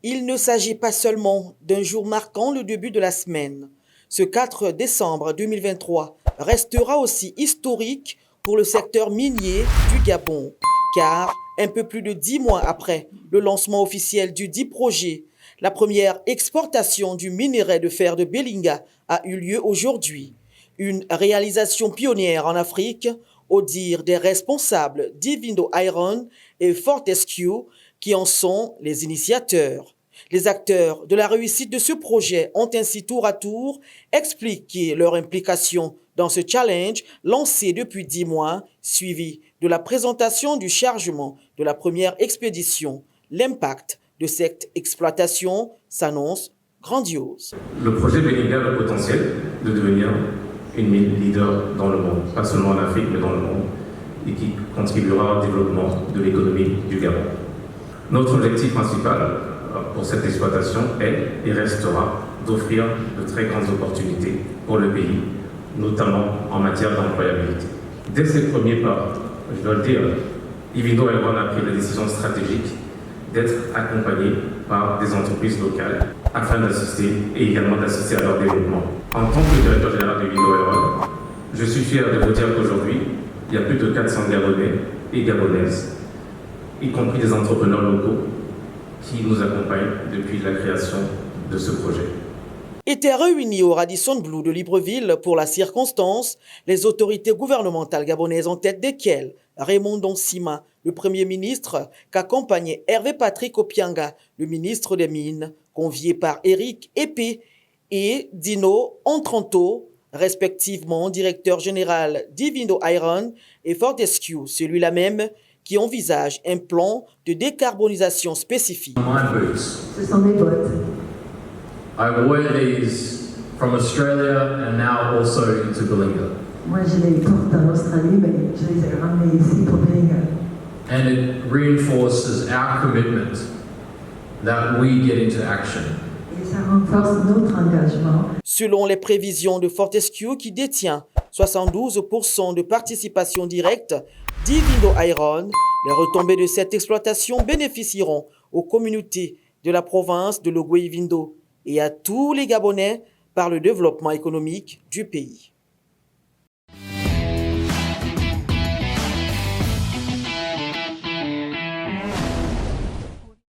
Il ne s'agit pas seulement d'un jour marquant le début de la semaine. Ce 4 décembre 2023 restera aussi historique pour le secteur minier du Gabon, car un peu plus de 10 mois après le lancement officiel du dit projet, la première exportation du minerai de fer de Belinga a eu lieu aujourd'hui. Une réalisation pionnière en Afrique, au dire des responsables d'Ivindo Iron et Fortescue, qui en sont les initiateurs. Les acteurs de la réussite de ce projet ont ainsi tour à tour expliqué leur implication dans ce challenge lancé depuis 10 mois, suivi de la présentation du chargement de la première expédition. L'impact de cette exploitation s'annonce grandiose. Le projet Belinga a le potentiel de devenir une mine leader dans le monde, pas seulement en Afrique, mais dans le monde, et qui contribuera au développement de l'économie du Gabon. Notre objectif principal pour cette exploitation est et restera d'offrir de très grandes opportunités pour le pays, notamment en matière d'employabilité. Dès ses premiers pas, je dois le dire, Ivindo Iron a pris la décision stratégique d'être accompagné par des entreprises locales afin d'assister et également d'assister à leur développement. En tant que directeur général de Ivindo Iron, je suis fier de vous dire qu'aujourd'hui, il y a plus de 400 Gabonais et Gabonaises, y compris des entrepreneurs locaux, qui nous accompagnent depuis la création de ce projet. Étaient réunis au Radisson Blu de Libreville pour la circonstance les autorités gouvernementales gabonaises en tête desquelles Raymond Donsima, le Premier ministre, qu'accompagnait Hervé Patrick Opianga, le ministre des Mines, convié par Eric Épée et Dino Ontranto, respectivement directeur général d'Ivindo Iron et Fortescue, celui-là même qui envisage un plan de décarbonisation spécifique. Ce sont mes bottes. I wear these from Australia and now also into Belinga. Moi, je les porte en Australie, mais je les ai ramenés ici pour Belinga. And it reinforces our commitment that we get into action. Et ça renforce notre engagement. Selon les prévisions de Fortescue, qui détient 72% de participation directe d'Ivindo Iron, les retombées de cette exploitation bénéficieront aux communautés de la province de Logoué-Ivindo et à tous les Gabonais par le développement économique du pays.